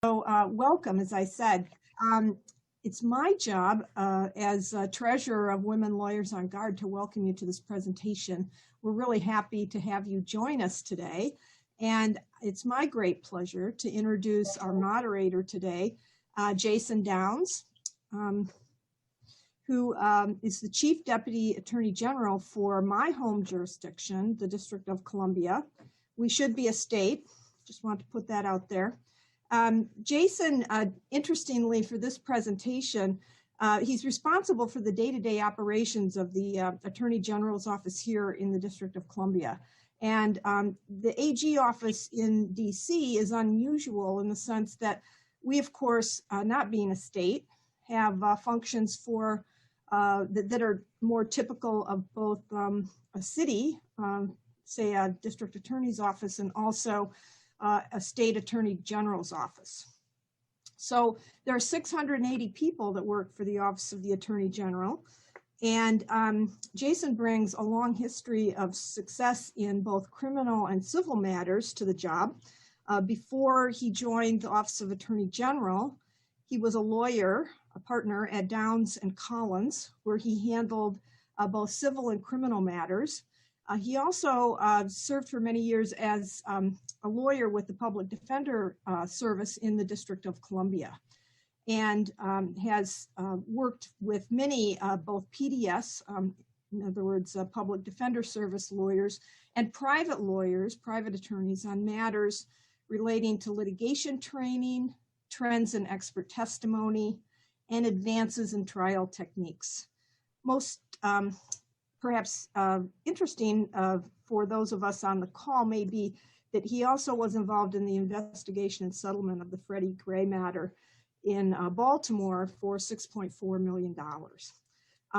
Welcome, as I said. It's my job as treasurer of Women Lawyers on Guard to welcome you to this presentation. We're really happy to have you join us today. And it's my great pleasure to introduce our moderator today, Jason Downs, who is the Chief Deputy Attorney General for my home jurisdiction, the District of Columbia. We should be a state, just want to put that out there. Jason, interestingly for this presentation, he's responsible for the day-to-day operations of the Attorney General's office here in the District of Columbia. And the AG office in DC is unusual in the sense that we, of course, not being a state, have functions for that are more typical of both a city, say a district attorney's office, and also a state attorney general's office. So there are 680 people that work for the Office of the Attorney General. And Jason brings a long history of success in both criminal and civil matters to the job. Before he joined the Office of Attorney General, he was a lawyer, a partner at Downs and Collins, where he handled both civil and criminal matters. He also served for many years as a lawyer with the Public Defender Service in the District of Columbia, and has worked with many both PDS, in other words, Public Defender Service lawyers, and private lawyers, private attorneys on matters relating to litigation training, trends in expert testimony, and advances in trial techniques. Most perhaps interesting for those of us on the call may be that he also was involved in the investigation and settlement of the Freddie Gray matter in Baltimore for $6.4 million.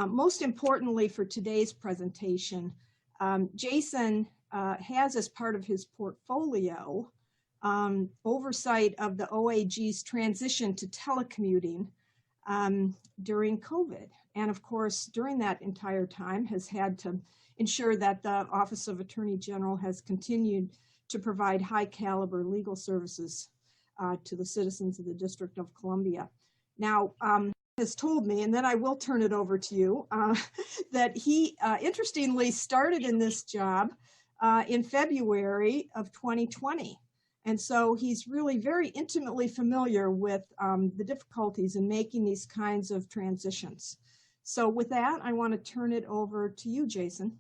Most importantly for today's presentation, Jason has as part of his portfolio oversight of the OAG's transition to telecommuting during COVID. And of course, during that entire time has had to ensure that the Office of Attorney General has continued to provide high caliber legal services to the citizens of the District of Columbia. Now, has told me, and then I will turn it over to you, that he interestingly started in this job in February of 2020. And so he's really very intimately familiar with the difficulties in making these kinds of transitions. So with that, I want to turn it over to you, Jason.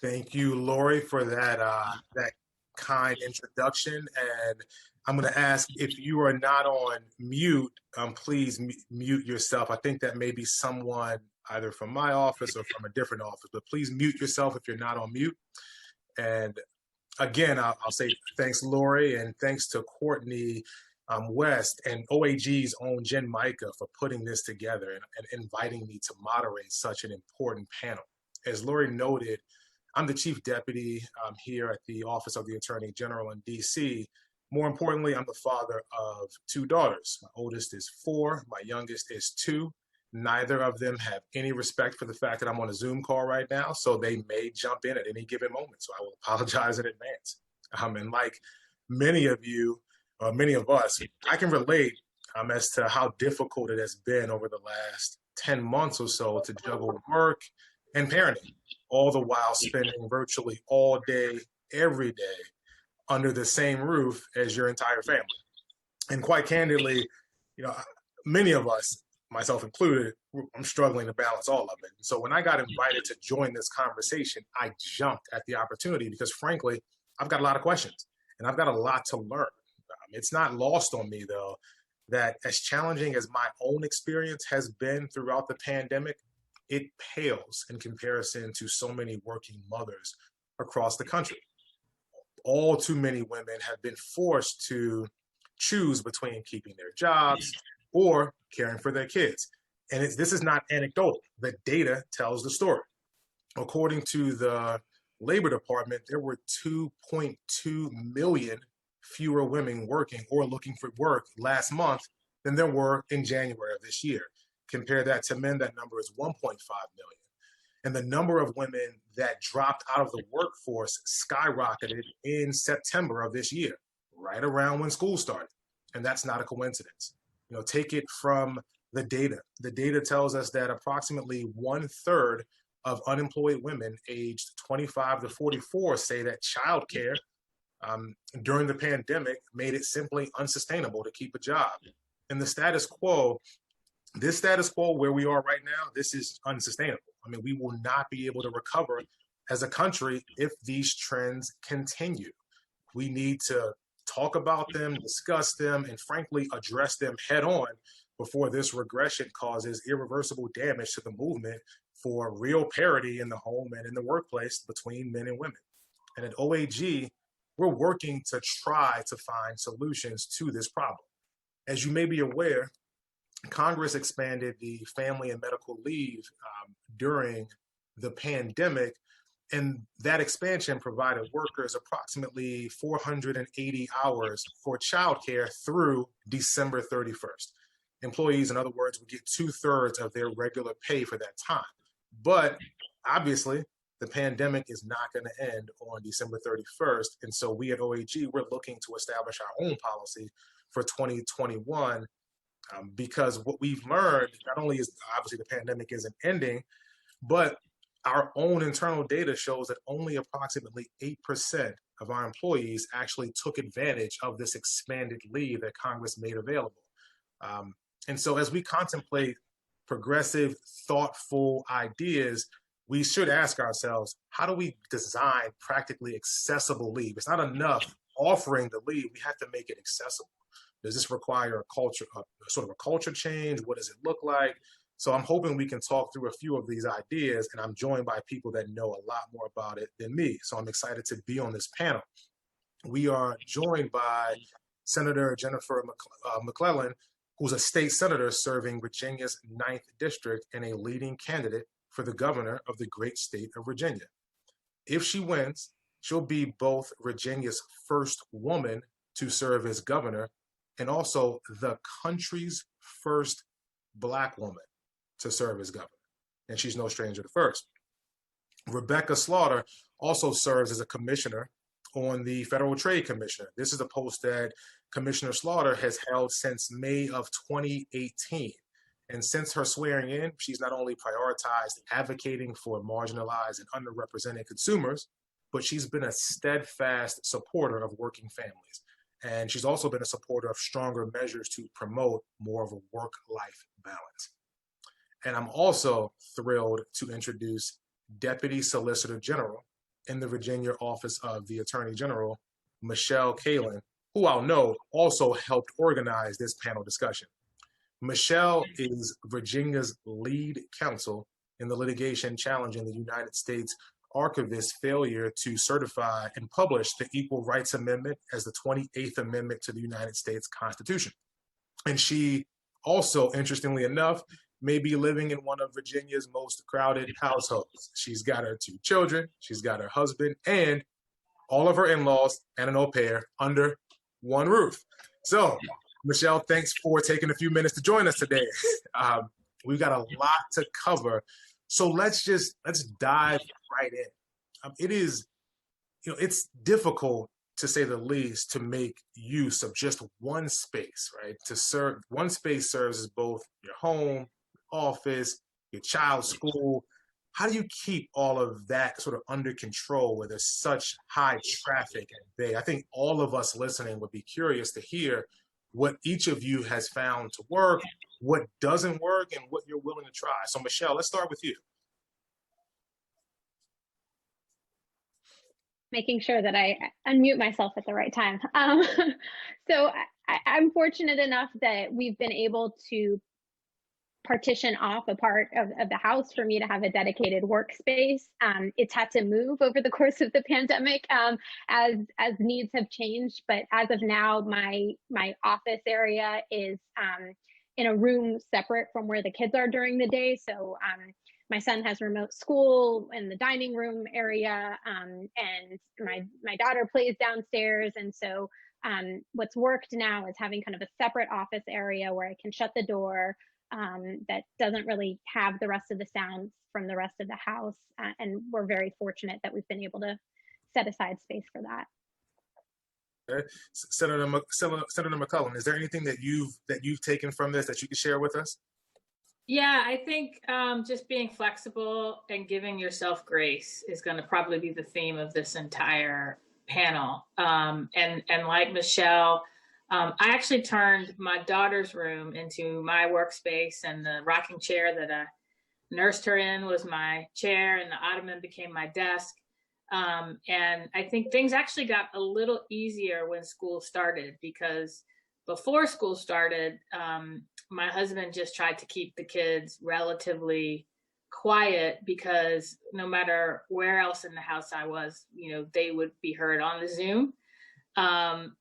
Thank you, Lori, for that that kind introduction. And I'm going to ask, if you are not on mute, please mute yourself. I think that may be someone either from my office or from a different office, but please mute yourself if you're not on mute. And again, I'll say thanks, Lori, and thanks to Courtney West and OAG's own Jen Micah for putting this together and inviting me to moderate such an important panel. As Lori noted, I'm the Chief Deputy here at the Office of the Attorney General in DC. More importantly, I'm the father of two daughters. My oldest is 4, my youngest is 2. Neither of them have any respect for the fact that I'm on a Zoom call right now, so they may jump in at any given moment. So I will apologize in advance. And like many of you, many of us, I can relate as to how difficult it has been over the last 10 months or so to juggle work and parenting, all the while spending virtually all day, every day, under the same roof as your entire family. And quite candidly, many of us, myself included, I'm struggling to balance all of it. So when I got invited to join this conversation, I jumped at the opportunity because frankly, I've got a lot of questions and I've got a lot to learn. It's not lost on me though, that as challenging as my own experience has been throughout the pandemic, it pales in comparison to so many working mothers across the country. All too many women have been forced to choose between keeping their jobs or caring for their kids. And this is not anecdotal. The data tells the story. According to the Labor Department, there were 2.2 million fewer women working or looking for work last month than there were in January of this year. Compare that to men, that number is 1.5 million. And the number of women that dropped out of the workforce skyrocketed in September of this year. right around when school started. And that's not a coincidence. Take it from the data. The data tells us that approximately 1/3 of unemployed women aged 25 to 44 say that childcare during the pandemic made it simply unsustainable to keep a job. And this status quo where we are right now, this is unsustainable. I mean, we will not be able to recover as a country if these trends continue. We need to talk about them, discuss them, and frankly, address them head on before this regression causes irreversible damage to the movement for real parity in the home and in the workplace between men and women. And at OAG, we're working to try to find solutions to this problem. As you may be aware, Congress expanded the family and medical leave during the pandemic, and that expansion provided workers approximately 480 hours for childcare through December 31st. Employees, in other words, would get 2/3 of their regular pay for that time. But obviously, the pandemic is not going to end on December 31st. And so we at OAG, we're looking to establish our own policy for 2021 because what we've learned, not only is obviously the pandemic isn't ending, but our own internal data shows that only approximately 8% of our employees actually took advantage of this expanded leave that Congress made available. And so as we contemplate progressive, thoughtful ideas, we should ask ourselves, how do we design practically accessible leave? It's not enough offering the leave, we have to make it accessible. Does this require a culture change? What does it look like? So I'm hoping we can talk through a few of these ideas, and I'm joined by people that know a lot more about it than me. So I'm excited to be on this panel. We are joined by Senator Jennifer McClellan, who's a state senator serving Virginia's 9th district and a leading candidate for the governor of the great state of Virginia. If she wins, she'll be both Virginia's first woman to serve as governor and also the country's first Black woman to serve as governor. And she's no stranger to first. Rebecca Slaughter also serves as a commissioner on the Federal Trade Commission. This is a post that Commissioner Slaughter has held since May of 2018. And since her swearing in, she's not only prioritized advocating for marginalized and underrepresented consumers, but she's been a steadfast supporter of working families. And she's also been a supporter of stronger measures to promote more of a work-life balance. And I'm also thrilled to introduce Deputy Solicitor General in the Virginia Office of the Attorney General, Michelle Kalin, who I'll note also helped organize this panel discussion. Michelle is Virginia's lead counsel in the litigation challenging the United States Archivist's failure to certify and publish the Equal Rights Amendment as the 28th Amendment to the United States Constitution. And she also, interestingly enough, may be living in one of Virginia's most crowded households. She's got her 2 children, she's got her husband, and all of her in-laws and an au pair under one roof. So, Michelle, thanks for taking a few minutes to join us today. We've got a lot to cover. So let's dive right in. It is, it's difficult, to say the least, to make use of just one space, right? One space serves as both your home, your office, your child's school. How do you keep all of that sort of under control where there's such high traffic at bay? I think all of us listening would be curious to hear what each of you has found to work, what doesn't work, and what you're willing to try. So Michelle, let's start with you. Making sure that I unmute myself at the right time. So I'm fortunate enough that we've been able to partition off a part of the house for me to have a dedicated workspace. It's had to move over the course of the pandemic as needs have changed. But as of now, my office area is in a room separate from where the kids are during the day. So my son has remote school in the dining room area, and my daughter plays downstairs. And so what's worked now is having kind of a separate office area where I can shut the door, that doesn't really have the rest of the sounds from the rest of the house. And we're very fortunate that we've been able to set aside space for that. Senator McCullum, is there anything that you've taken from this that you could share with us? Yeah, I think just being flexible and giving yourself grace is going to probably be the theme of this entire panel. And like Michelle, I actually turned my daughter's room into my workspace, and the rocking chair that I nursed her in was my chair, and the ottoman became my desk. And I think things actually got a little easier when school started, because before school started, my husband just tried to keep the kids relatively quiet, because no matter where else in the house I was, they would be heard on the Zoom.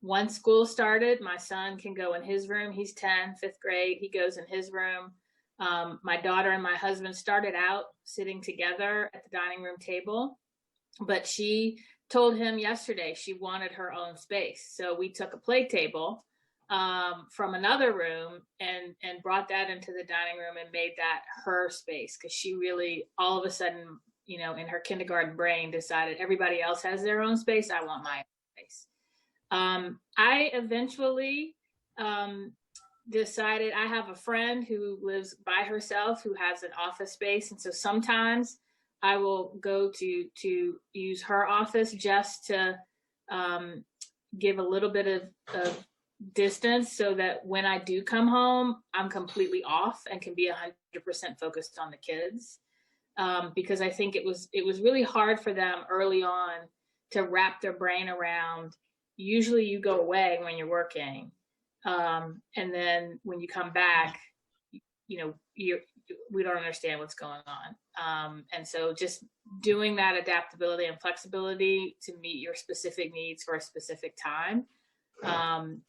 Once school started, my son can go in his room. He's 10, 5th grade. He goes in his room. My daughter and my husband started out sitting together at the dining room table, but she told him yesterday she wanted her own space. So we took a play table from another room and brought that into the dining room and made that her space, because she really all of a sudden, in her kindergarten brain, decided everybody else has their own space. I want my own space. I eventually decided, I have a friend who lives by herself who has an office space, and so sometimes I will go to use her office just to give a little bit of distance, so that when I do come home, I'm completely off and can be 100% focused on the kids. Because I think it was really hard for them early on to wrap their brain around. Usually you go away when you're working, and then when you come back, we don't understand what's going on. And so just doing that adaptability and flexibility to meet your specific needs for a specific time, and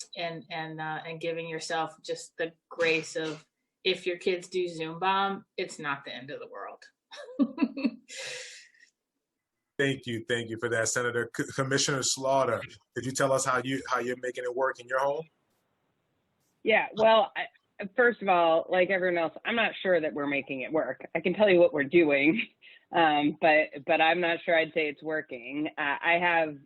giving yourself just the grace of, if your kids do Zoom bomb, it's not the end of the world. Thank you for that, Senator. Commissioner Slaughter, could you tell us how you're making it work in your home? Yeah, well, first of all, like everyone else, I'm not sure that we're making it work. I can tell you what we're doing, but I'm not sure I'd say it's working. I have,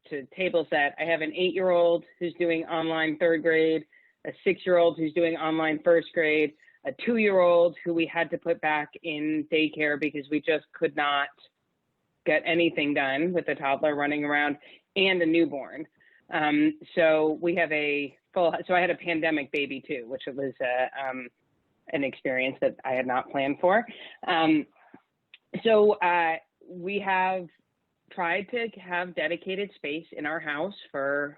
to table set, I have an 8-year-old who's doing online 3rd grade, a 6-year-old who's doing online 1st grade, a 2-year-old who we had to put back in daycare because we just could not get anything done with the toddler running around, and a newborn. So we have so I had a pandemic baby too, which was an experience that I had not planned for. So we have tried to have dedicated space in our house for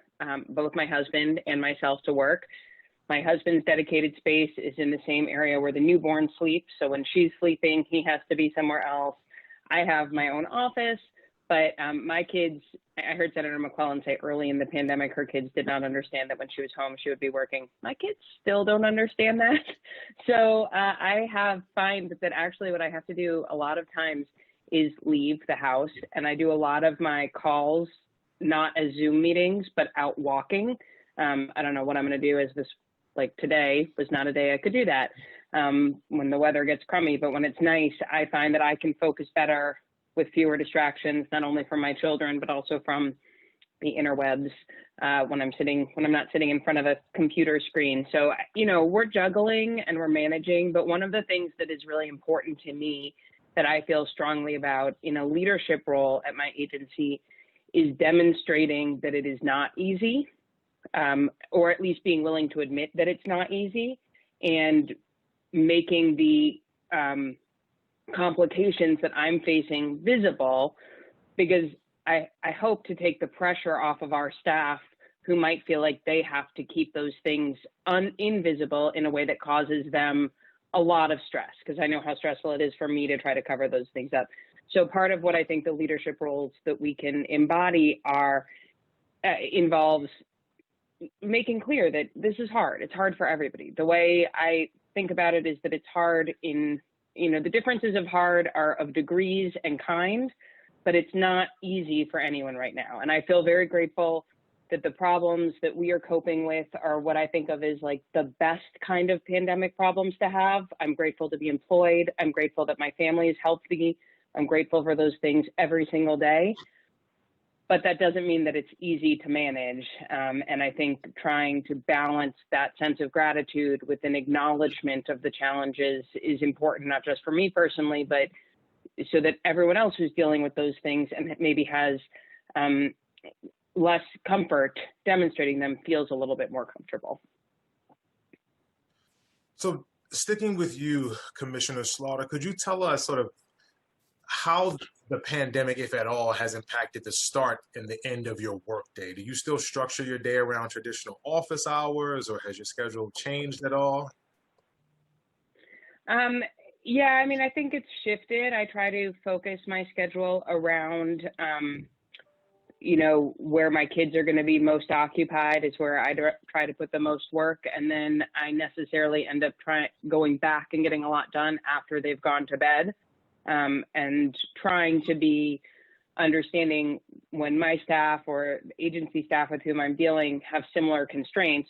both my husband and myself to work. My husband's dedicated space is in the same area where the newborn sleeps. So when she's sleeping, he has to be somewhere else. I have my own office, but my kids, I heard Senator McClellan say early in the pandemic, her kids did not understand that when she was home, she would be working. My kids still don't understand that. So I have find that actually what I have to do a lot of times is leave the house, and I do a lot of my calls, not as Zoom meetings, but out walking. I don't know what I'm going to do, as this, like today was not a day I could do that when the weather gets crummy, but when it's nice, I find that I can focus better with fewer distractions, not only from my children, but also from the interwebs when I'm not sitting in front of a computer screen. So, we're juggling and we're managing, but one of the things that is really important to me that I feel strongly about in a leadership role at my agency is demonstrating that it is not easy, or at least being willing to admit that it's not easy, and making the complications that I'm facing visible, because I hope to take the pressure off of our staff, who might feel like they have to keep those things invisible in a way that causes them a lot of stress, because I know how stressful it is for me to try to cover those things up. So part of what I think the leadership roles that we can embody involves making clear that this is hard. It's hard for everybody. The way I think about it is that it's hard the differences of hard are of degrees and kind, but it's not easy for anyone right now. And I feel very grateful that the problems that we are coping with are what I think of as like the best kind of pandemic problems to have. I'm grateful to be employed. I'm grateful that my family is healthy. I'm grateful for those things every single day. but that doesn't mean that it's easy to manage. And I think trying to balance that sense of gratitude with an acknowledgement of the challenges is important, not just for me personally, but so that everyone else who's dealing with those things and maybe has less comfort demonstrating them feels a little bit more comfortable. So sticking with you, Commissioner Slaughter, could you tell us sort of how the pandemic, if at all, has impacted the start and the end of your workday? Do you still structure your day around traditional office hours, or has your schedule changed at all? Yeah, I mean, I think it's shifted. I try to focus my schedule around, you know, where my kids are going to be most occupied is where I try to put the most work. And then I necessarily end up going back and getting a lot done after they've gone to bed, and trying to be understanding when my staff or agency staff with whom I'm dealing have similar constraints.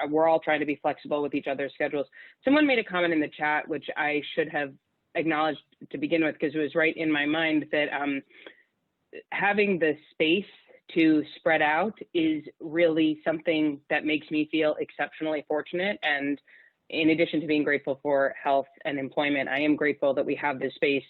We're all trying to be flexible with each other's schedules. Someone made a comment in the chat, which I should have acknowledged to begin with, because it was right in my mind, that having the space to spread out is really something that makes me feel exceptionally fortunate. And in addition to being grateful for health and employment, I am grateful that we have this space.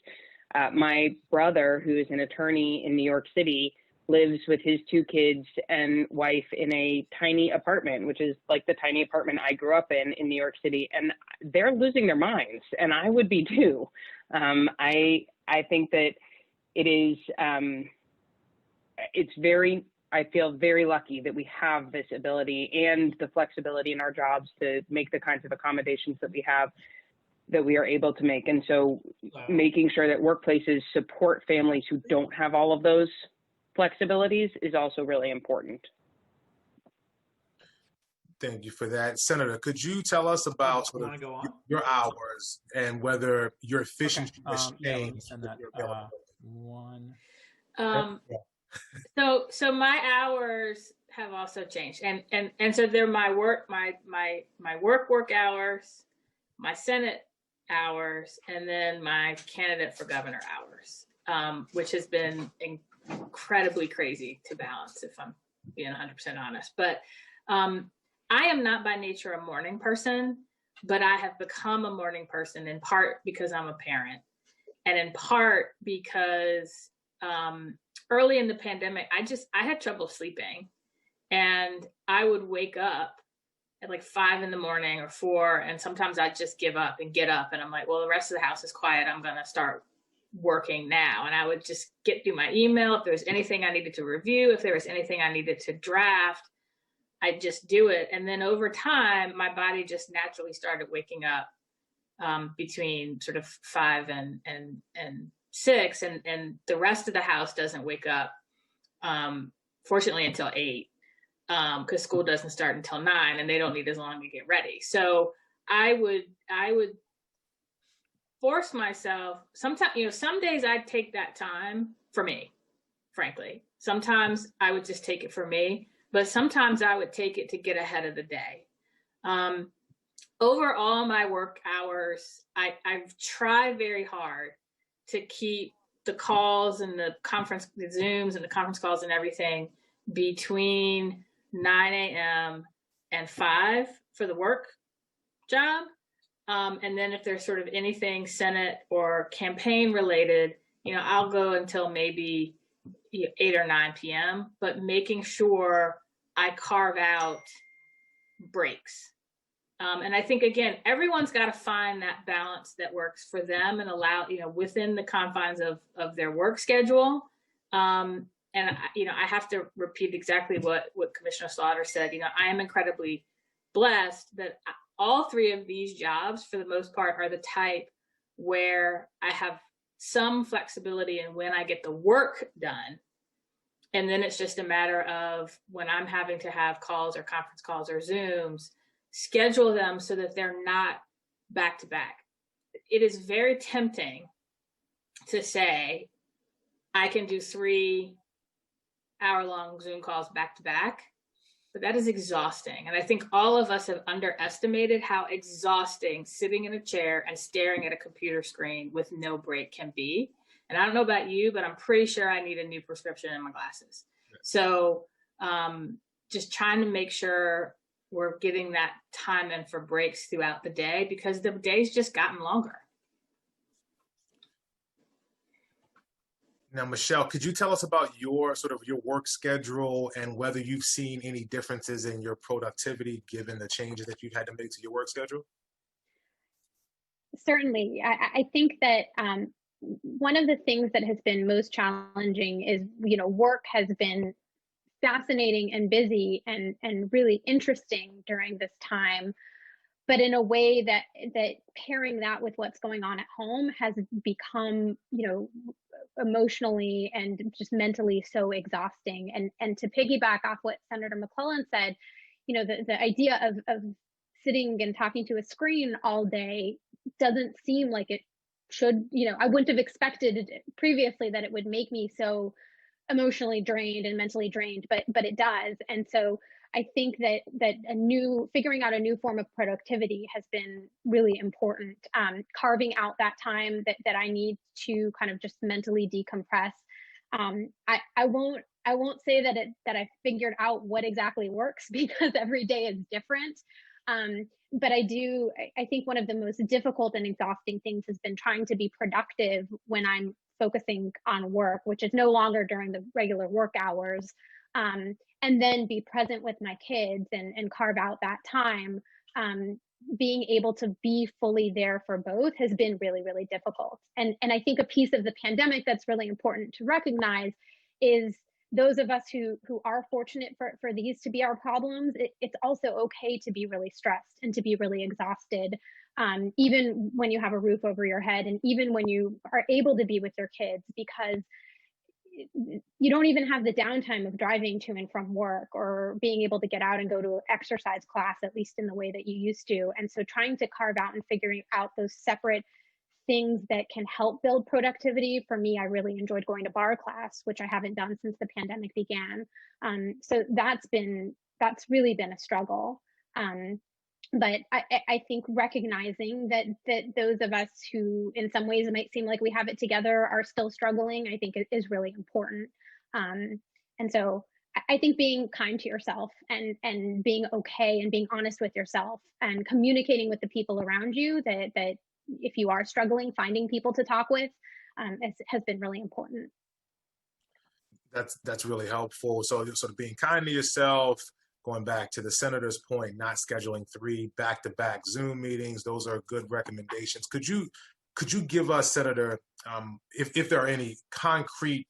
My brother, who is an attorney in New York City, lives with his 2 kids and wife in a tiny apartment, which is like the tiny apartment I grew up in New York City. And they're losing their minds, and I would be too. I think that it is, I feel very lucky that we have this ability and the flexibility in our jobs to make the kinds of accommodations that we have, that we are able to make. And so making sure that workplaces support families who don't have all of those flexibilities is also really important. Thank you for that. Senator, could you tell us about sort of your hours and whether your efficiency has Yeah, let me changed? send that one. So my hours have also changed, and so they're my work hours, my Senate hours, and then my candidate for governor hours, which has been incredibly crazy to balance, if I'm being 100% honest. But I am not by nature a morning person, but I have become a morning person in part because I'm a parent, and in part because early in the pandemic, I had trouble sleeping, and I would wake up at like 5 in the morning or 4, and sometimes I'd just give up and get up, and I'm like, well, the rest of the house is quiet, I'm gonna start working now. And I would just get through my email. If there was anything I needed to review, if there was anything I needed to draft, I'd just do it. And then over time, my body just naturally started waking up between sort of 5 and 6, and the rest of the house doesn't wake up, fortunately, until 8, because school doesn't start until 9, and they don't need as long to get ready. So I would force myself. Sometimes, some days I'd take that time for me, frankly. Sometimes I would just take it for me, but sometimes I would take it to get ahead of the day. Over all my work hours, I've tried very hard to keep the calls and the Zooms and the conference calls and everything between 9 a.m. and 5 for the work job. And then if there's sort of anything Senate or campaign related, I'll go until maybe 8 or 9 p.m., but making sure I carve out breaks. And I think, again, everyone's got to find that balance that works for them and allow, within the confines of their work schedule. And, I have to repeat exactly what Commissioner Slaughter said. I am incredibly blessed that all 3 of these jobs, for the most part, are the type where I have some flexibility in when I get the work done. And then it's just a matter of when I'm having to have calls or conference calls or Zooms, schedule them so that they're not back to back. It is very tempting to say, I can do 3 hour-long Zoom calls back to back, but that is exhausting. And I think all of us have underestimated how exhausting sitting in a chair and staring at a computer screen with no break can be. And I don't know about you, but I'm pretty sure I need a new prescription in my glasses. So just trying to make sure we're getting that time in for breaks throughout the day, because the day's just gotten longer. Now, Michelle, could you tell us about your work schedule and whether you've seen any differences in your productivity given the changes that you've had to make to your work schedule? Certainly. I think that one of the things that has been most challenging is, work has been fascinating and busy and really interesting during this time, but in a way that pairing that with what's going on at home has become, emotionally and just mentally so exhausting. And to piggyback off what Senator McClellan said, the idea of sitting and talking to a screen all day doesn't seem like it should. I wouldn't have expected previously that it would make me so emotionally drained and mentally drained, but it does. And so I think that figuring out a new form of productivity has been really important. Carving out that time that I need to kind of just mentally decompress. I won't say that I figured out what exactly works, because every day is different. But I think one of the most difficult and exhausting things has been trying to be productive when I'm focusing on work, which is no longer during the regular work hours, and then be present with my kids and carve out that time. Being able to be fully there for both has been really, really difficult. And I think a piece of the pandemic that's really important to recognize is those of us who are fortunate for these to be our problems, it's also okay to be really stressed and to be really exhausted, even when you have a roof over your head and even when you are able to be with your kids, because you don't even have the downtime of driving to and from work or being able to get out and go to an exercise class, at least in the way that you used to. And so trying to carve out and figuring out those separate things that can help build productivity. For me, I really enjoyed going to bar class, which I haven't done since the pandemic began. So that's really been a struggle. But I think recognizing that those of us who in some ways it might seem like we have it together are still struggling, I think is really important. And so I think being kind to yourself and being okay and being honest with yourself and communicating with the people around you that if you are struggling, finding people to talk with has been really important. That's really helpful. So sort of being kind to yourself, going back to the senator's point, not scheduling 3 back-to-back Zoom meetings. Those are good recommendations. Could you give us, Senator, if there are any concrete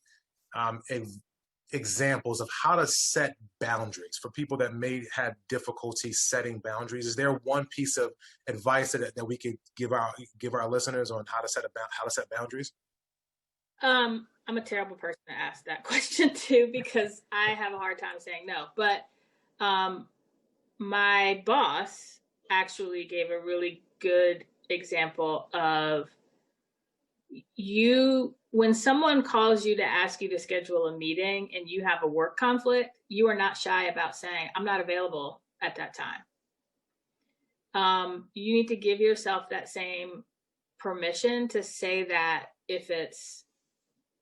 examples of how to set boundaries for people that may have difficulty setting boundaries? Is there one piece of advice that we could give our listeners on how to set boundaries? I'm a terrible person to ask that question to, because I have a hard time saying no. But my boss actually gave a really good example of when someone calls you to ask you to schedule a meeting and you have a work conflict, you are not shy about saying, I'm not available at that time. You need to give yourself that same permission to say that if it's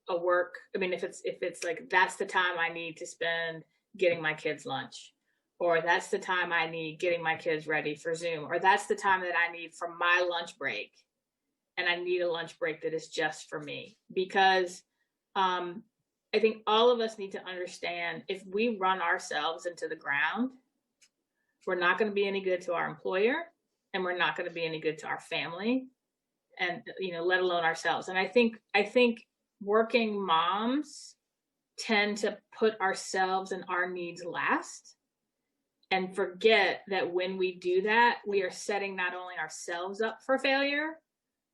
if it's like, that's the time I need to spend getting my kids lunch, or that's the time I need getting my kids ready for Zoom, or that's the time that I need for my lunch break. And I need a lunch break that is just for me, because I think all of us need to understand, if we run ourselves into the ground, we're not going to be any good to our employer, and we're not going to be any good to our family, and let alone ourselves. And I think working moms tend to put ourselves and our needs last and forget that when we do that, we are setting not only ourselves up for failure,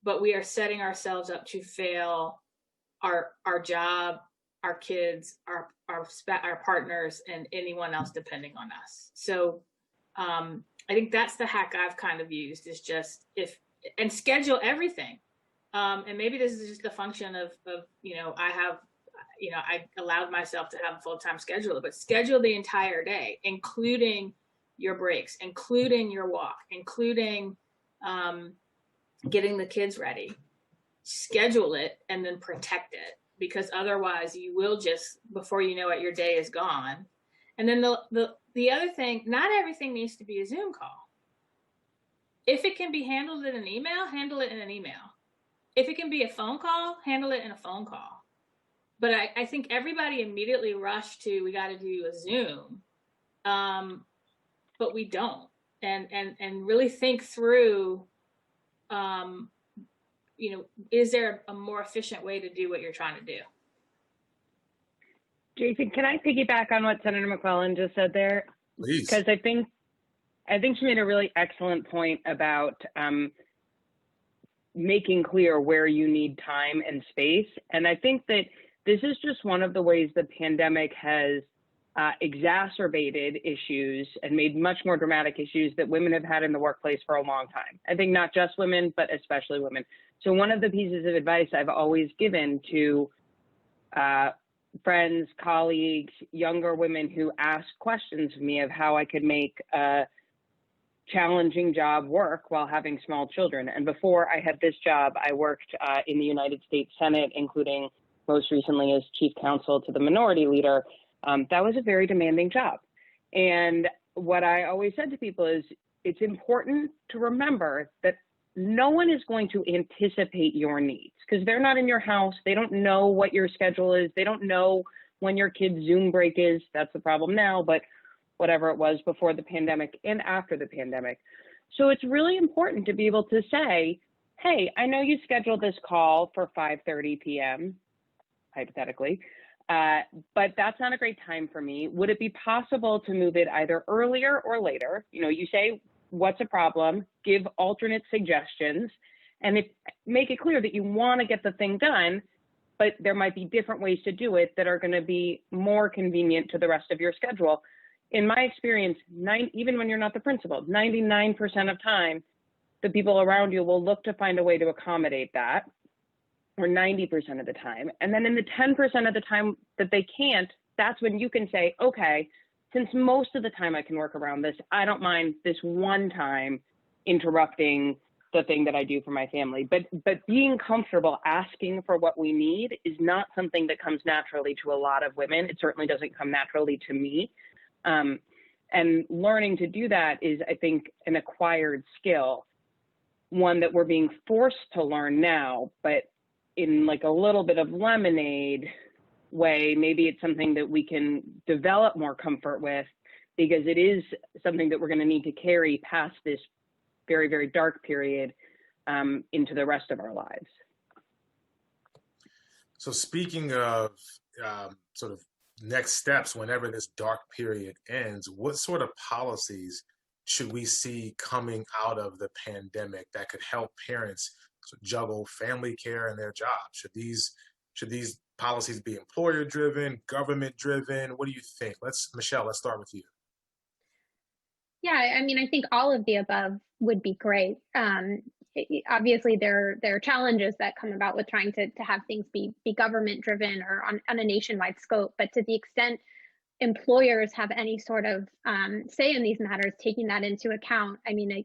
but we are setting ourselves up to fail our job, our kids, our partners, and anyone else depending on us. So I think that's the hack I've kind of used, is just and schedule everything. And maybe this is just a function of I allowed myself to have a full-time schedule, but schedule the entire day, including your breaks, including your walk, including getting the kids ready. Schedule it and then protect it, because otherwise you will just, before you know it, your day is gone. And then the other thing, not everything needs to be a Zoom call. If it can be handled in an email, handle it in an email. If it can be a phone call, handle it in a phone call. But I think everybody immediately rushed to, we got to do a Zoom, but we don't. And really think through, is there a more efficient way to do what you're trying to do? Jason, can I piggyback on what Senator McClellan just said there? Please. Because I think she made a really excellent point about making clear where you need time and space. And I think that this is just one of the ways the pandemic has exacerbated issues and made much more dramatic issues that women have had in the workplace for a long time. I think not just women, but especially women. So one of the pieces of advice I've always given to friends, colleagues, younger women who ask questions of me of how I could make a challenging job work while having small children. And before I had this job, I worked in the United States Senate, including most recently as chief counsel to the minority leader. That was a very demanding job. And what I always said to people is it's important to remember that no one is going to anticipate your needs because they're not in your house. They don't know what your schedule is. They don't know when your kid's Zoom break is. That's the problem now, but whatever it was before the pandemic and after the pandemic. So it's really important to be able to say, hey, I know you scheduled this call for 5:30 p.m., hypothetically, but that's not a great time for me. Would it be possible to move it either earlier or later? You say, what's a problem? Give alternate suggestions, and make it clear that you want to get the thing done, but there might be different ways to do it that are going to be more convenient to the rest of your schedule. In my experience, even when you're not the principal, 99% of time, the people around you will look to find a way to accommodate that, or 90% of the time. And then in the 10% of the time that they can't, that's when you can say, okay, since most of the time I can work around this, I don't mind this one time interrupting the thing that I do for my family. But being comfortable asking for what we need is not something that comes naturally to a lot of women. It certainly doesn't come naturally to me. And learning to do that is, I think, an acquired skill, one that we're being forced to learn now, but in like a little bit of lemonade way, maybe it's something that we can develop more comfort with, because it is something that we're going to need to carry past this very, very dark period into the rest of our lives. So speaking of sort of next steps, whenever this dark period ends, what sort of policies should we see coming out of the pandemic that could help parents juggle family care and their jobs? Should these policies be employer driven, government driven? What do you think? Michelle, let's start with you. Yeah, I mean, I think all of the above would be great. Obviously, there are challenges that come about with trying to have things be government driven or on a nationwide scope. But to the extent employers have any sort of say in these matters, taking that into account, I mean,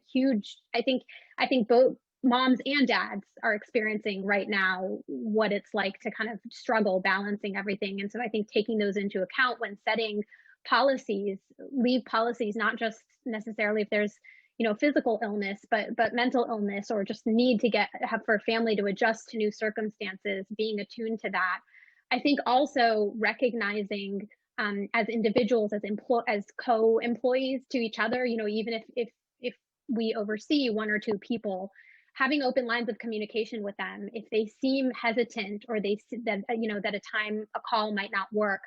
I think both moms and dads are experiencing right now what it's like to kind of struggle balancing everything. And so I think taking those into account when setting policies, leave policies, not just necessarily if there's physical illness, but mental illness, or just need to have for a family to adjust to new circumstances, being attuned to that. I think also recognizing as individuals, as co-employees to each other, even if we oversee one or two people, having open lines of communication with them. If they seem hesitant or that a call might not work,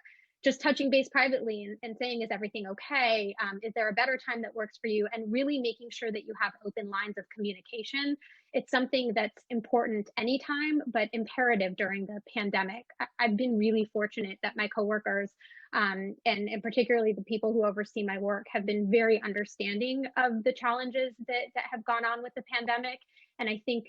just touching base privately and saying, is everything okay? Is there a better time that works for you? And really making sure that you have open lines of communication. It's something that's important anytime, but imperative during the pandemic. I've been really fortunate that my coworkers, and particularly the people who oversee my work, have been very understanding of the challenges that have gone on with the pandemic. And I think,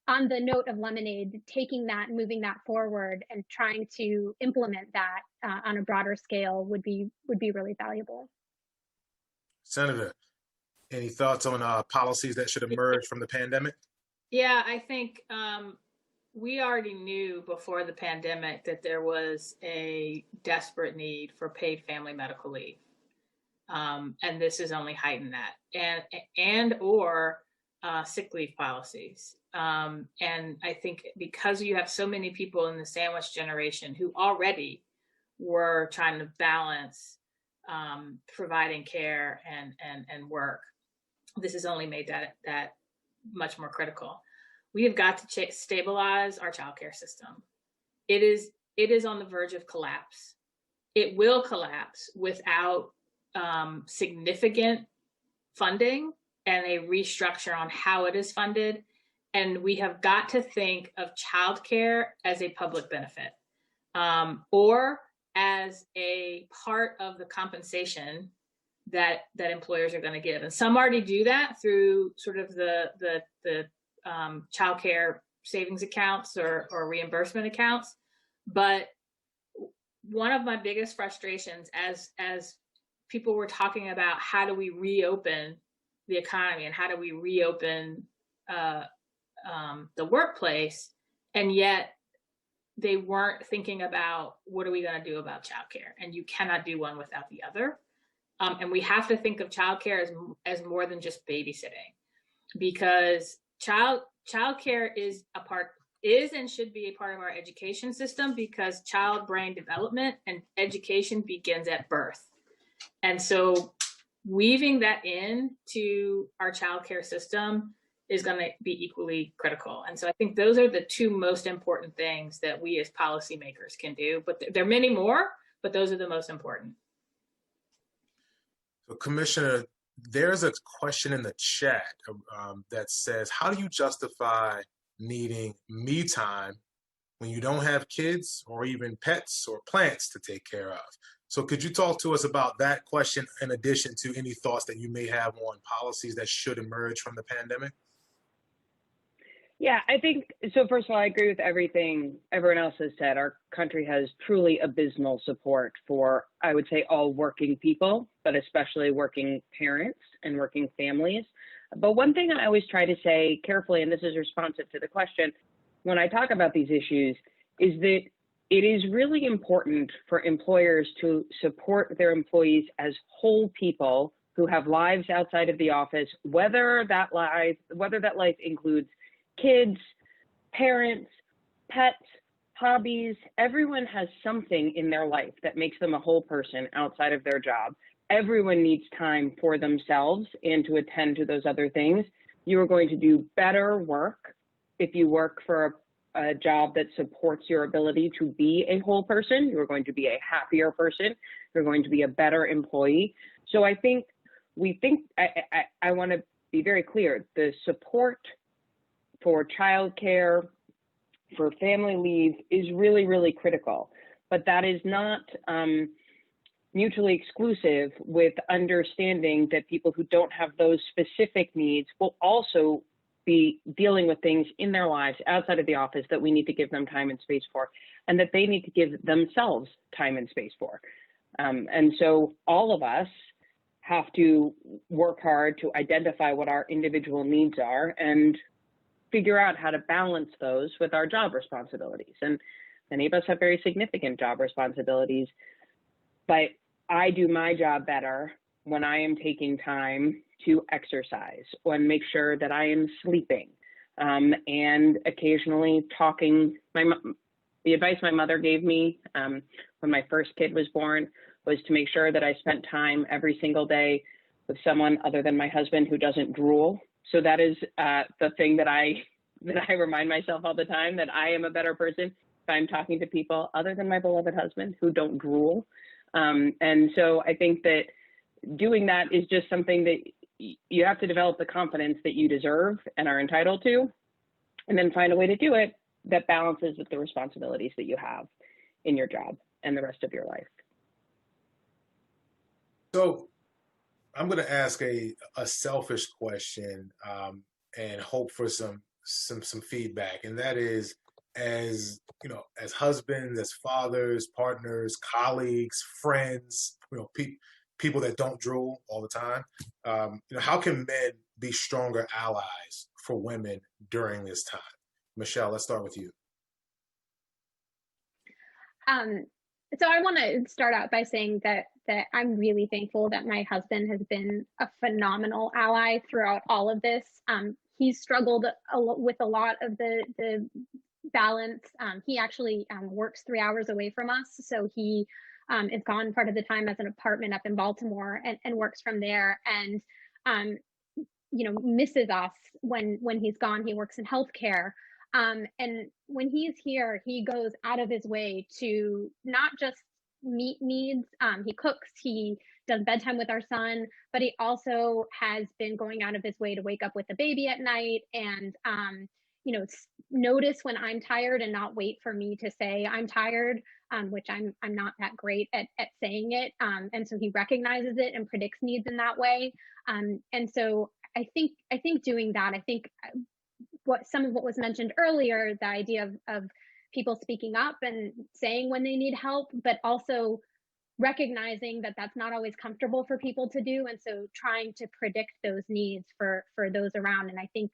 on the note of lemonade, taking that, moving that forward, and trying to implement that on a broader scale would be really valuable. Senator, any thoughts on policies that should emerge from the pandemic? Yeah, I think we already knew before the pandemic that there was a desperate need for paid family medical leave. And this has only heightened that, and or sick leave policies. And I think because you have so many people in the sandwich generation who already were trying to balance providing care and work, this has only made that much more critical. We have got to stabilize our childcare system. It is on the verge of collapse. It will collapse without significant funding and a restructure on how it is funded. And we have got to think of childcare as a public benefit, or as a part of the compensation that employers are going to give. And some already do that through sort of the childcare savings accounts or reimbursement accounts. But one of my biggest frustrations as people were talking about how do we reopen the economy and how do we reopen the workplace, and yet they weren't thinking about what are we going to do about childcare, and you cannot do one without the other. And we have to think of childcare as more than just babysitting, because childcare is and should be a part of our education system, because child brain development and education begins at birth. And so weaving that into our childcare system is going to be equally critical. And so I think those are the two most important things that we as policymakers can do. But there are many more, but those are the most important. So, Commissioner, there's a question in the chat that says, how do you justify needing me time when you don't have kids or even pets or plants to take care of? So could you talk to us about that question in addition to any thoughts that you may have on policies that should emerge from the pandemic? Yeah, I think so. First of all, I agree with everything everyone else has said. Our country has truly abysmal support for, I would say, all working people, but especially working parents and working families. But one thing I always try to say carefully, and this is responsive to the question, when I talk about these issues, is that it is really important for employers to support their employees as whole people who have lives outside of the office, whether that life includes kids, parents, pets, hobbies. Everyone has something in their life that makes them a whole person outside of their job. Everyone needs time for themselves and to attend to those other things. You are going to do better work if you work for a job that supports your ability to be a whole person. You're going to be a happier person. You're going to be a better employee. So I want to be very clear. The support for childcare, for family leave is really, really critical. But that is not mutually exclusive with understanding that people who don't have those specific needs will also be dealing with things in their lives outside of the office that we need to give them time and space for, and that they need to give themselves time and space for. And so all of us have to work hard to identify what our individual needs are and figure out how to balance those with our job responsibilities. And many of us have very significant job responsibilities, but I do my job better when I am taking time to exercise or make sure that I am sleeping, and occasionally talking. The advice my mother gave me when my first kid was born was to make sure that I spent time every single day with someone other than my husband who doesn't drool. So that is the thing that I remind myself all the time, that I am a better person if I'm talking to people other than my beloved husband who don't drool. And so I think that doing that is just something that you have to develop the confidence that you deserve and are entitled to, and then find a way to do it that balances with the responsibilities that you have in your job and the rest of your life. So I'm going to ask a selfish question and hope for some feedback, and that is, as you know, as husbands, as fathers, partners, colleagues, friends, people that don't drool all the time, how can men be stronger allies for women during this time? Michelle, let's start with you. So I want to start out by saying that I'm really thankful that my husband has been a phenomenal ally throughout all of this. He's struggled with a lot of the balance. He actually works 3 hours away from us, so he is gone part of the time as an apartment up in Baltimore and works from there. And misses us when he's gone. He works in healthcare. And when he's here, he goes out of his way to not just meet needs. He cooks, he does bedtime with our son, but he also has been going out of his way to wake up with the baby at night and, notice when I'm tired and not wait for me to say I'm tired, which I'm not that great at saying it. And so he recognizes it and predicts needs in that way. And so I think doing that, I think some of what was mentioned earlier, the idea of people speaking up and saying when they need help, but also recognizing that that's not always comfortable for people to do, and so trying to predict those needs for those around. And I think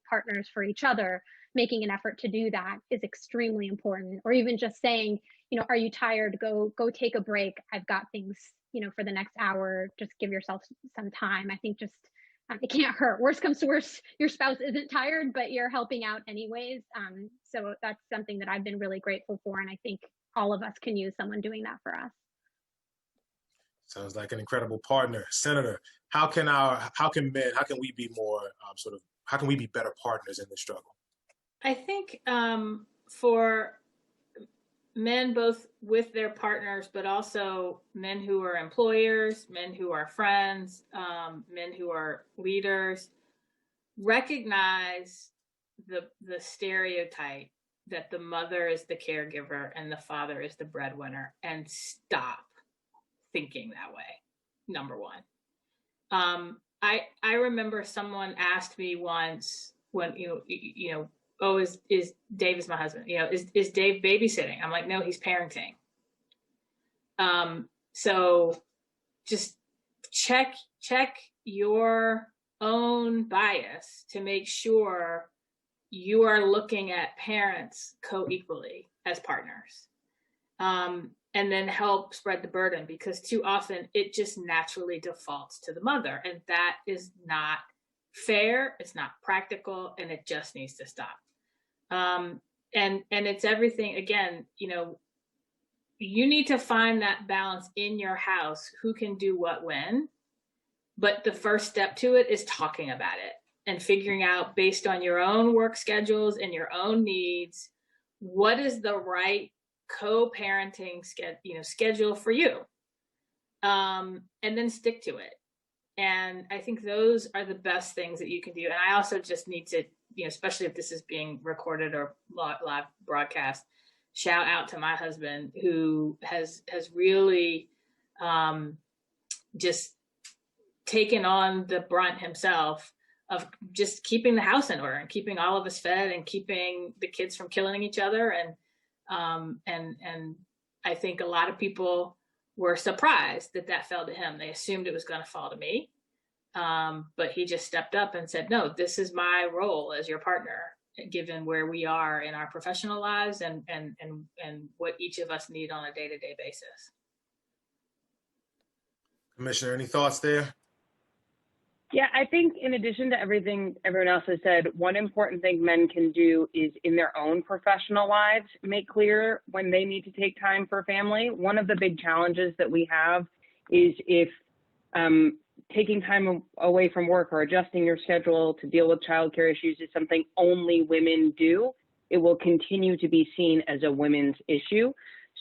partners for each other making an effort to do that is extremely important. Or even just saying, are you tired? Go take a break. I've got things, for the next hour. Just give yourself some time. I think just it can't hurt. Worst comes to worst, your spouse isn't tired, but you're helping out anyways. So that's something that I've been really grateful for, and I think all of us can use someone doing that for us. Sounds like an incredible partner. Senator, how can we be more how can we be better partners in this struggle? I think for men, both with their partners, but also men who are employers, men who are friends, men who are leaders, recognize the stereotype that the mother is the caregiver and the father is the breadwinner, and stop thinking that way. Number one. I remember someone asked me once when, oh, is Dave is my husband, is Dave babysitting? I'm like, no, he's parenting. So just check your own bias to make sure you are looking at parents co-equally as partners. And then help spread the burden, because too often it just naturally defaults to the mother, and that is not fair. It's not practical, and it just needs to stop. And it's everything. Again, you need to find that balance in your house. Who can do what when? But the first step to it is talking about it and figuring out, based on your own work schedules and your own needs, what is the right co-parenting schedule for you, and then stick to it. And I think those are the best things that you can do. And I also just need to, especially if this is being recorded or live broadcast, shout out to my husband, who has really just taken on the brunt himself of just keeping the house in order and keeping all of us fed and keeping the kids from killing each other. And I think a lot of people were surprised that fell to him. They assumed it was going to fall to me. But he just stepped up and said, no, this is my role as your partner, given where we are in our professional lives and what each of us need on a day-to-day basis. Commissioner, any thoughts there? Yeah, I think in addition to everything everyone else has said, one important thing men can do is in their own professional lives, make clear when they need to take time for family. One of the big challenges that we have is if taking time away from work or adjusting your schedule to deal with childcare issues is something only women do, it will continue to be seen as a women's issue.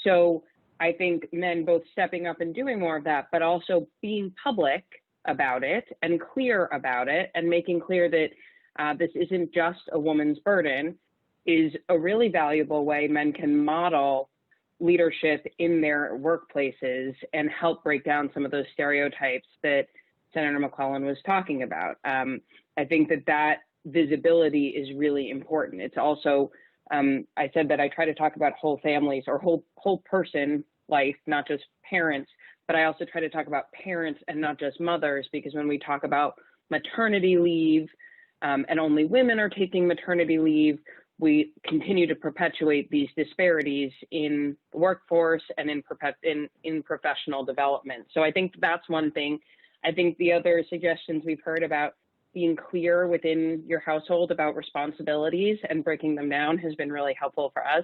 So I think men both stepping up and doing more of that, but also being public about it and clear about it and making clear that this isn't just a woman's burden is a really valuable way men can model leadership in their workplaces and help break down some of those stereotypes that Senator McClellan was talking about. I think that visibility is really important. It's also, I said that I try to talk about whole families or whole person life, not just parents, but I also try to talk about parents and not just mothers, because when we talk about maternity leave and only women are taking maternity leave, we continue to perpetuate these disparities in the workforce and in professional development. So I think that's one thing. I think the other suggestions we've heard about being clear within your household about responsibilities and breaking them down has been really helpful for us.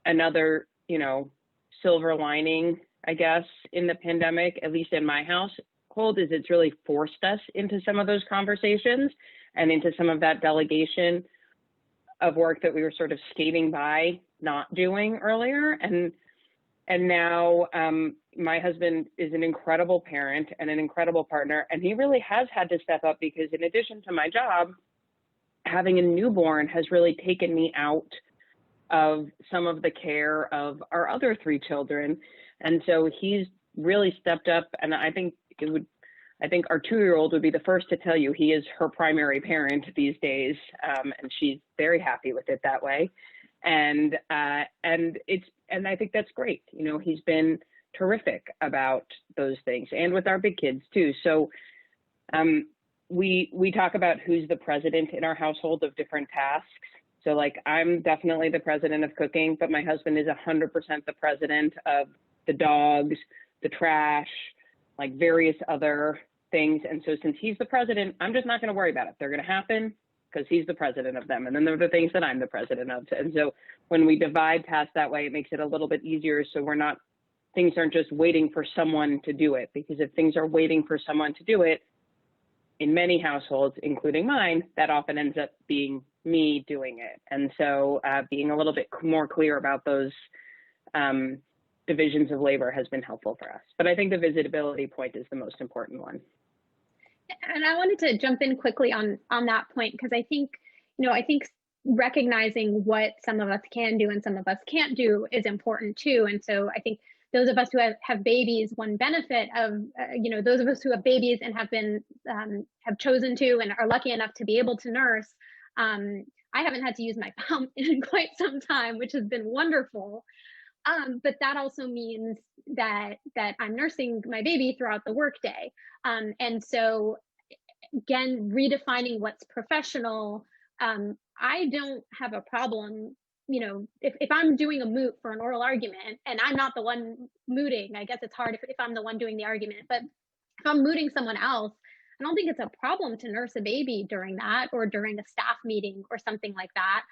Another, silver lining, I guess, in the pandemic, at least in my household, is it's really forced us into some of those conversations and into some of that delegation of work that we were sort of skating by not doing earlier. And now my husband is an incredible parent and an incredible partner, and he really has had to step up because in addition to my job, having a newborn has really taken me out of some of the care of our other 3 children. And so he's really stepped up, and I think our 2-year-old would be the first to tell you he is her primary parent these days, and she's very happy with it that way. And I think that's great. He's been terrific about those things, and with our big kids too. So we talk about who's the president in our household of different tasks. So like I'm definitely the president of cooking, but my husband is 100% the president of the dogs, the trash, like various other things. And so since he's the president, I'm just not going to worry about it. They're going to happen because he's the president of them. And then there are the things that I'm the president of. And so when we divide tasks that way, it makes it a little bit easier. So things aren't just waiting for someone to do it, because if things are waiting for someone to do it, in many households, including mine, that often ends up being me doing it. And so being a little bit more clear about those divisions of labor has been helpful for us. But I think the visibility point is the most important one. And I wanted to jump in quickly on that point, because I think recognizing what some of us can do and some of us can't do is important too. And so I think those of us who have babies, one benefit of, those of us who have babies and have chosen to and are lucky enough to be able to nurse, I haven't had to use my pump in quite some time, which has been wonderful. But that also means that I'm nursing my baby throughout the workday. And so again, redefining what's professional, I don't have a problem, if I'm doing a moot for an oral argument and I'm not the one mooting. I guess it's hard if I'm the one doing the argument, but if I'm mooting someone else, I don't think it's a problem to nurse a baby during that or during a staff meeting or something like that.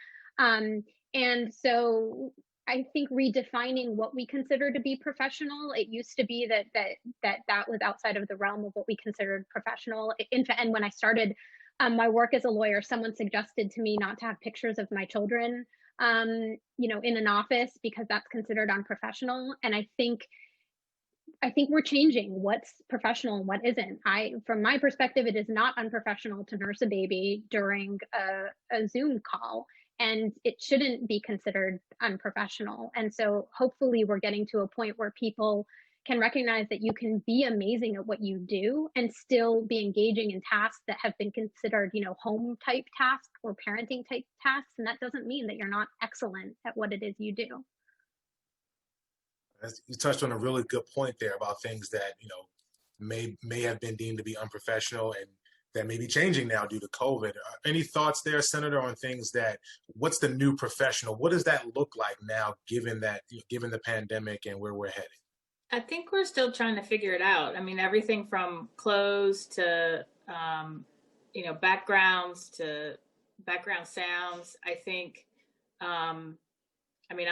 And so I think redefining what we consider to be professional. It used to be that was outside of the realm of what we considered professional. And when I started my work as a lawyer, someone suggested to me not to have pictures of my children, in an office, because that's considered unprofessional. And I think we're changing what's professional and what isn't. From my perspective, it is not unprofessional to nurse a baby during a Zoom call, and it shouldn't be considered unprofessional. And so hopefully we're getting to a point where people can recognize that you can be amazing at what you do and still be engaging in tasks that have been considered, home type tasks or parenting type tasks. And that doesn't mean that you're not excellent at what it is you do. You touched on a really good point there about things that, may have been deemed to be unprofessional and that may be changing now due to COVID. Any thoughts there, Senator, on what's the new professional? What does that look like now, given the pandemic and where we're headed? I think we're still trying to figure it out. I mean, everything from clothes to, backgrounds to background sounds. I think, I'm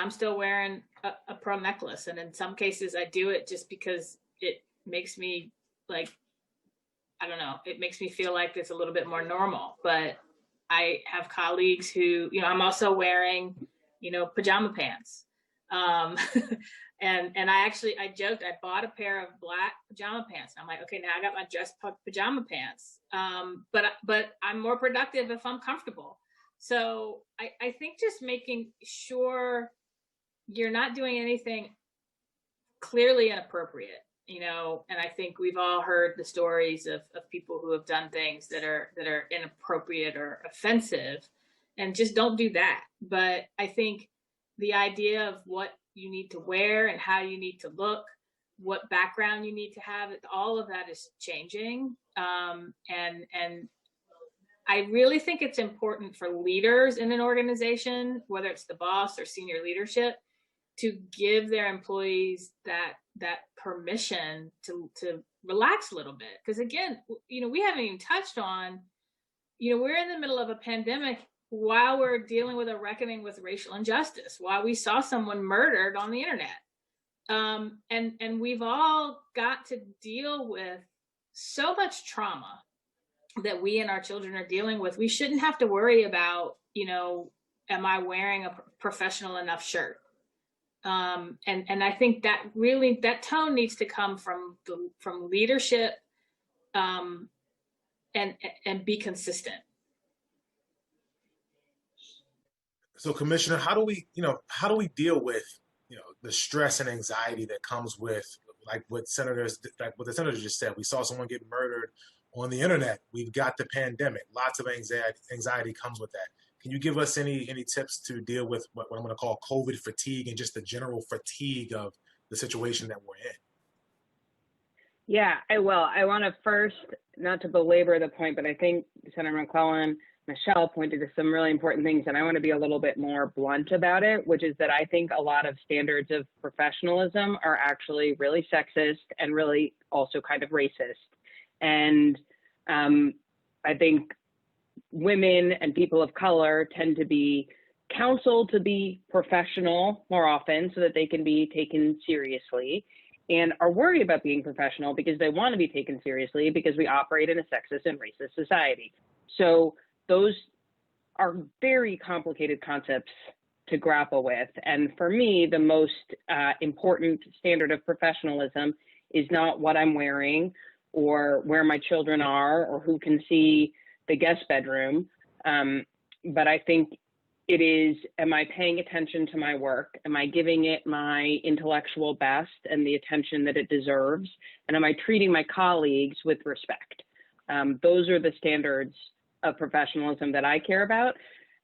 still wearing a pearl necklace. And in some cases I do it just because it makes me it makes me feel like it's a little bit more normal. But I have colleagues who, I'm also wearing, pajama pants. And I joked, I bought a pair of black pajama pants. And I'm like, okay, now I got my dress pajama pants. But I'm more productive if I'm comfortable. So I think just making sure you're not doing anything clearly inappropriate, and I think we've all heard the stories of people who have done things that are inappropriate or offensive, and just don't do that. But I think the idea of what you need to wear and how you need to look, what background you need to have, all of that is changing. And I really think it's important for leaders in an organization, whether it's the boss or senior leadership, to give their employees that permission to relax a little bit. Because again, we haven't even touched on, we're in the middle of a pandemic while we're dealing with a reckoning with racial injustice, while we saw someone murdered on the internet. And we've all got to deal with so much trauma that we and our children are dealing with. We shouldn't have to worry about, am I wearing a professional enough shirt? And I think that really, that tone needs to come from leadership, and be consistent. So, Commissioner, how do we deal with, the stress and anxiety that comes with, like what the senator just said? We saw someone get murdered on the internet. We've got the pandemic. Lots of anxiety comes with that. Can you give us any tips to deal with what I'm going to call COVID fatigue and just the general fatigue of the situation that we're in? Yeah, I will. I want to first, not to belabor the point, but I think Senator McClellan, Michelle pointed to some really important things, and I want to be a little bit more blunt about it, which is that I think a lot of standards of professionalism are actually really sexist and really also kind of racist. And I think women and people of color tend to be counseled to be professional more often so that they can be taken seriously, and are worried about being professional because they want to be taken seriously because we operate in a sexist and racist society. So those are very complicated concepts to grapple with. And for me, the most important standard of professionalism is not what I'm wearing or where my children are or who can see the guest bedroom. But I think it is, am I paying attention to my work? Am I giving it my intellectual best and the attention that it deserves? And am I treating my colleagues with respect? Those are the standards of professionalism that I care about.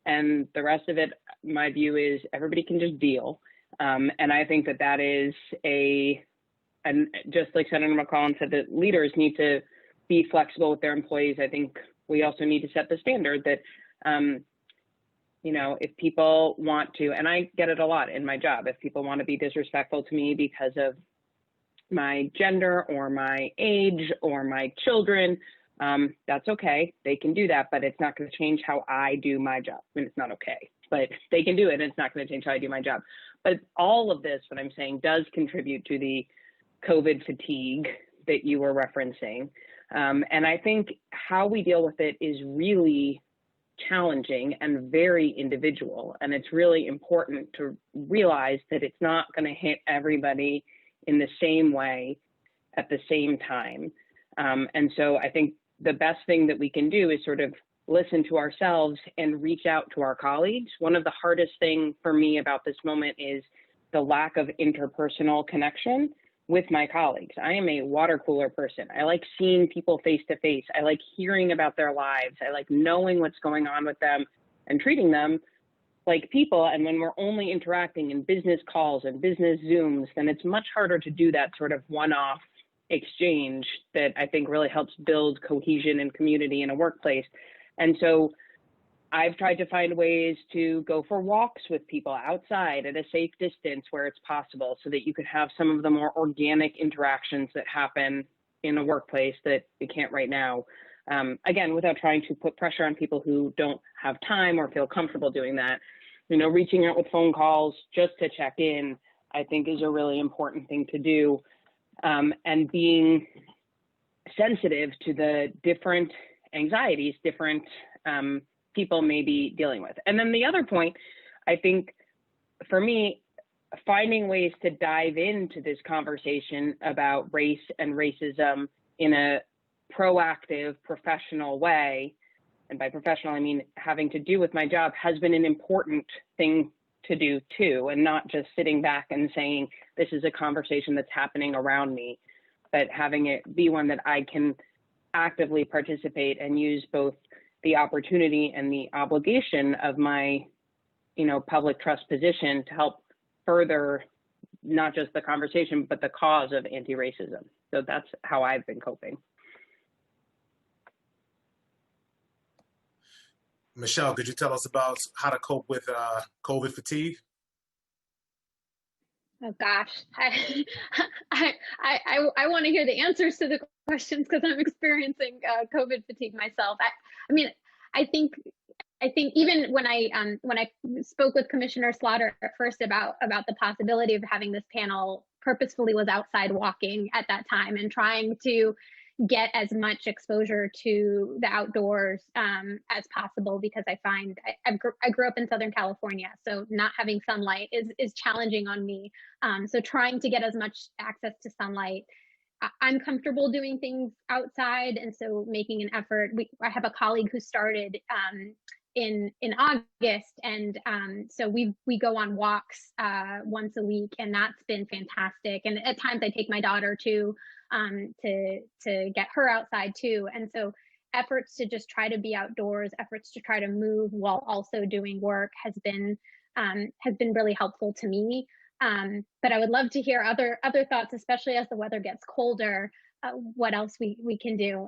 And the rest of it, my view is everybody can just deal. And I think that is and just like Senator McCollum said, that leaders need to be flexible with their employees. I think we also need to set the standard that, if people want to, and I get it a lot in my job, if people want to be disrespectful to me because of my gender or my age or my children, that's okay. They can do that, but it's not going to change how I do my job. I mean, it's not okay, but they can do it, and it's not going to change how I do my job. But all of this, what I'm saying, does contribute to the COVID fatigue that you were referencing. And I think how we deal with it is really challenging and very individual. And it's really important to realize that it's not going to hit everybody in the same way at the same time. And so I think the best thing that we can do is sort of listen to ourselves and reach out to our colleagues. One of the hardest things for me about this moment is the lack of interpersonal connection with my colleagues. I am a water cooler person. I like seeing people face to face. I like hearing about their lives. I like knowing what's going on with them and treating them like people. And when we're only interacting in business calls and business Zooms, then it's much harder to do that sort of one-off exchange that I think really helps build cohesion and community in a workplace. And so I've tried to find ways to go for walks with people outside at a safe distance where it's possible so that you could have some of the more organic interactions that happen in a workplace that we can't right now. Again, without trying to put pressure on people who don't have time or feel comfortable doing that. Reaching out with phone calls just to check in, I think is a really important thing to do. And being sensitive to the different anxieties, different people may be dealing with. And then the other point, I think for me, finding ways to dive into this conversation about race and racism in a proactive, professional way, and by professional, I mean having to do with my job, has been an important thing to do too, and not just sitting back and saying, this is a conversation that's happening around me, but having it be one that I can actively participate and use both the opportunity and the obligation of my, public trust position to help further not just the conversation, but the cause of anti-racism. So that's how I've been coping. Michelle, could you tell us about how to cope with COVID fatigue? Oh gosh, I want to hear the answers to the questions because I'm experiencing COVID fatigue myself. I mean, I think I think even when I spoke with Commissioner Slaughter at first about the possibility of having this panel, purposefully was outside walking at that time and trying to get as much exposure to the outdoors as possible, because I find I grew up in Southern California, so not having sunlight is challenging on me. So trying to get as much access to sunlight. I'm comfortable doing things outside, and so making an effort. I have a colleague who started in August, and so we go on walks once a week, and that's been fantastic. And at times I take my daughter to get her outside too. And so efforts to just try to be outdoors, efforts to try to move while also doing work has been really helpful to me. But I would love to hear other thoughts, especially as the weather gets colder, what else we can do.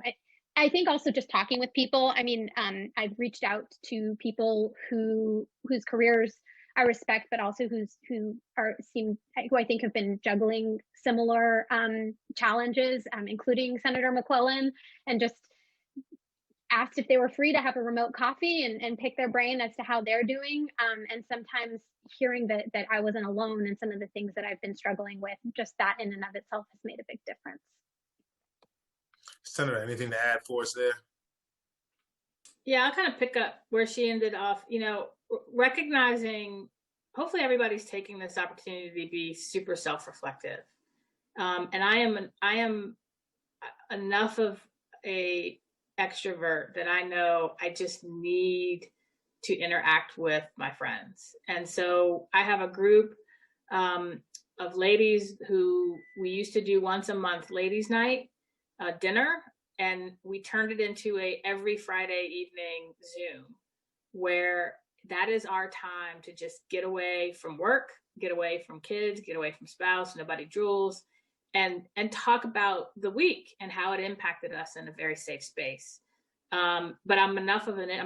I think also just talking with people. I mean, I've reached out to people whose careers I respect, but also who I think have been juggling similar challenges, including Senator McClellan, and just asked if they were free to have a remote coffee and pick their brain as to how they're doing. And sometimes hearing that I wasn't alone in some of the things that I've been struggling with, just that in and of itself has made a big difference. Senator, anything to add for us there? Yeah, I'll kind of pick up where she ended off, recognizing, hopefully everybody's taking this opportunity to be super self-reflective. And I am enough of a extrovert that I know I just need to interact with my friends. And so I have a group of ladies who we used to do once a month ladies night dinner, and we turned it into a every Friday evening Zoom, where that is our time to just get away from work, get away from kids, get away from spouse, nobody drools, and talk about the week and how it impacted us in a very safe space. But I'm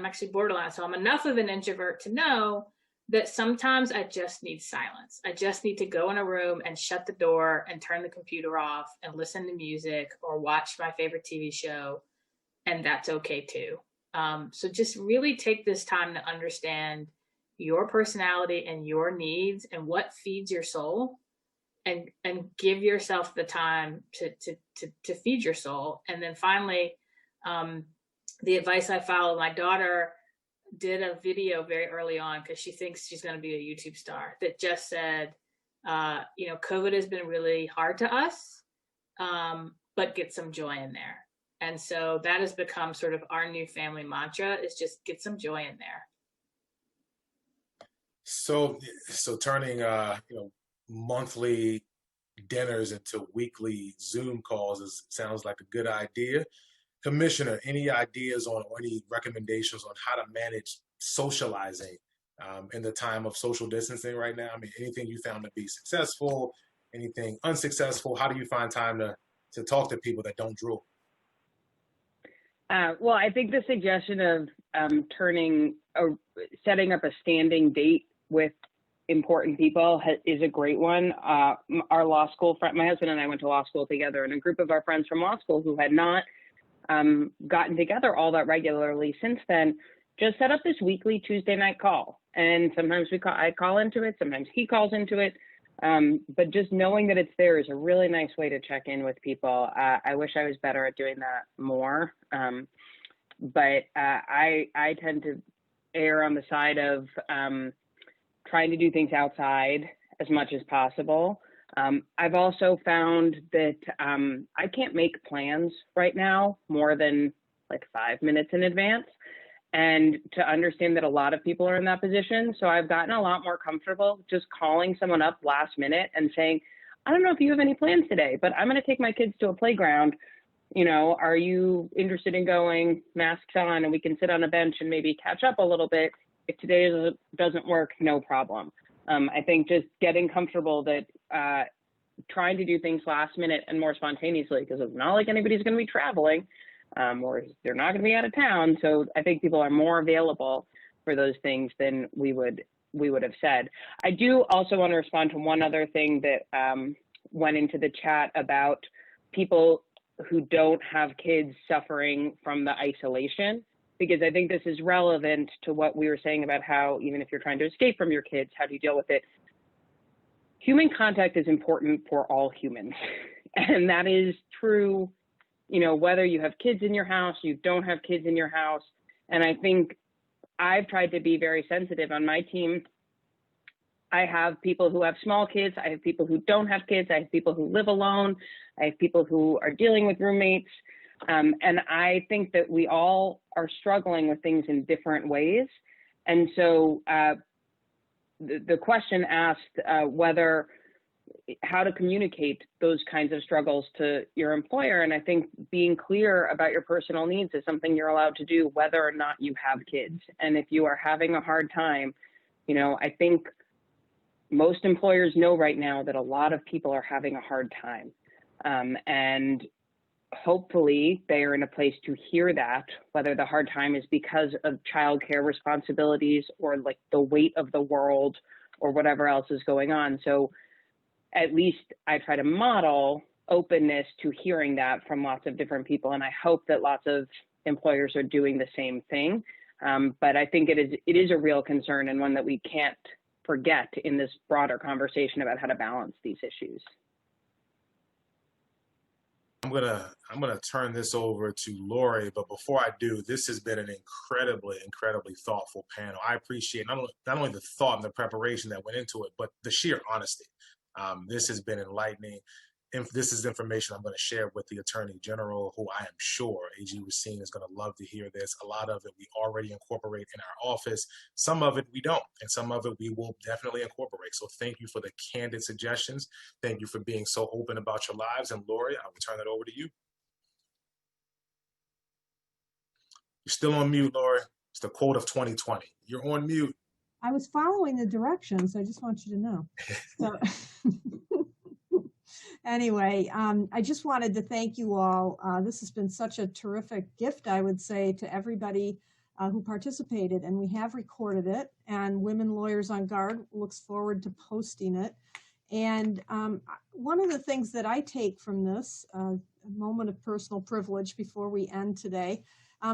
actually borderline, so I'm enough of an introvert to know that sometimes I just need silence. I just need to go in a room and shut the door and turn the computer off and listen to music or watch my favorite TV show, and that's okay too. So just really take this time to understand your personality and your needs and what feeds your soul, and give yourself the time to feed your soul. And then finally, the advice I follow, my daughter did a video very early on because she thinks she's going to be a YouTube star, that just said, COVID has been really hard to us, but get some joy in there. And so that has become sort of our new family mantra, is just get some joy in there. So turning monthly dinners into weekly Zoom calls sounds like a good idea. Commissioner, any ideas or any recommendations on how to manage socializing in the time of social distancing right now? I mean, anything you found to be successful, anything unsuccessful? How do you find time to talk to people that don't drool? Well, I think the suggestion of setting up a standing date with important people is a great one. Our law school friend, my husband and I went to law school together, and a group of our friends from law school who had not gotten together all that regularly since then just set up this weekly Tuesday night call. And sometimes I call into it, sometimes he calls into it. But just knowing that it's there is a really nice way to check in with people. I wish I was better at doing that more. But I tend to err on the side of trying to do things outside as much as possible. I've also found that I can't make plans right now more than like 5 minutes in advance, and to understand that a lot of people are in that position. So I've gotten a lot more comfortable just calling someone up last minute and saying, I don't know if you have any plans today, but I'm going to take my kids to a playground. Are you interested in going? Masks on, and we can sit on a bench and maybe catch up a little bit. If today doesn't work, no problem. I think just getting comfortable that trying to do things last minute and more spontaneously, because it's not like anybody's going to be traveling, or they're not going to be out of town. So I think people are more available for those things than we would have said. I do also want to respond to one other thing that went into the chat about people who don't have kids suffering from the isolation, because I think this is relevant to what we were saying about how even if you're trying to escape from your kids, how do you deal with it? Human contact is important for all humans. And that is true, you know, whether you have kids in your house, you don't have kids in your house. And I think I've tried to be very sensitive on my team. I have people who have small kids. I have people who don't have kids. I have people who live alone. I have people who are dealing with roommates. And I think that we all are struggling with things in different ways. And so the question asked whether how to communicate those kinds of struggles to your employer. And I think being clear about your personal needs is something you're allowed to do whether or not you have kids. And if you are having a hard time, you know, I think most employers know right now that a lot of people are having a hard time. And hopefully they are in a place to hear that, whether the hard time is because of childcare responsibilities or like the weight of the world or whatever else is going on. So at least I try to model openness to hearing that from lots of different people. And I hope that lots of employers are doing the same thing. But I think it is a real concern and one that we can't forget in this broader conversation about how to balance these issues. I'm gonna turn this over to Lori, but before I do, this has been an incredibly thoughtful panel. I appreciate not only the thought and the preparation that went into it, but the sheer honesty. This has been enlightening. This is information I'm going to share with the Attorney General, who I am sure AG Racine is going to love to hear this. A lot of it we already incorporate in our office. Some of it we don't, and some of it we will definitely incorporate. So thank you for the candid suggestions. Thank you for being so open about your lives. And Lori, I will turn it over to you. You're still on mute, Lori. It's the quote of 2020. You're on mute. I was following the directions. I just want you to know. So anyway, I just wanted to thank you all. This has been such a terrific gift, I would say, to everybody who participated, and we have recorded it, and Women Lawyers on Guard looks forward to posting it. And one of the things that I take from this, a moment of personal privilege before we end today,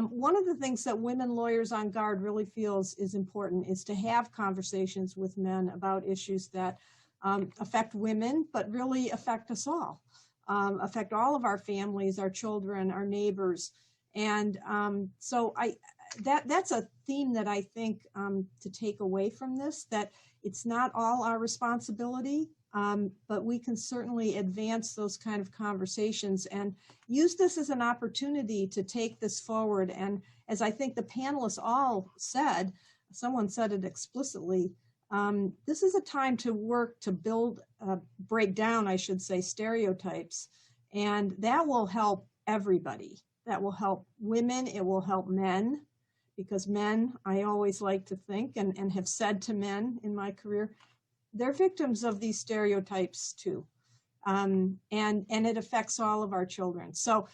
one of the things that Women Lawyers on Guard really feels is important is to have conversations with men about issues that affect women, but really affect us all, affect all of our families, our children, our neighbors. And so that's a theme that I think to take away from this, that it's not all our responsibility, but we can certainly advance those kind of conversations and use this as an opportunity to take this forward. And as I think the panelists all said, someone said it explicitly, this is a time to work to build, break down, I should say, stereotypes. And that will help everybody. That will help women, it will help men, because men, I always like to think and have said to men in my career, they're victims of these stereotypes too. And it affects all of our children. So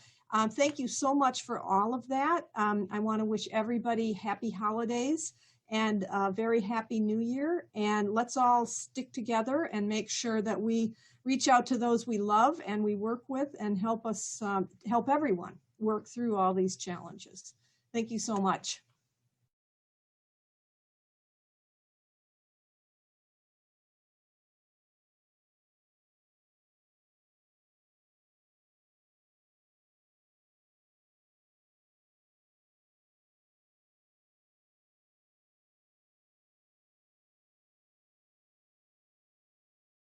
thank you so much for all of that. I want to wish everybody happy holidays and a very happy new year. And let's all stick together and make sure that we reach out to those we love and we work with and help us, help everyone work through all these challenges. Thank you so much.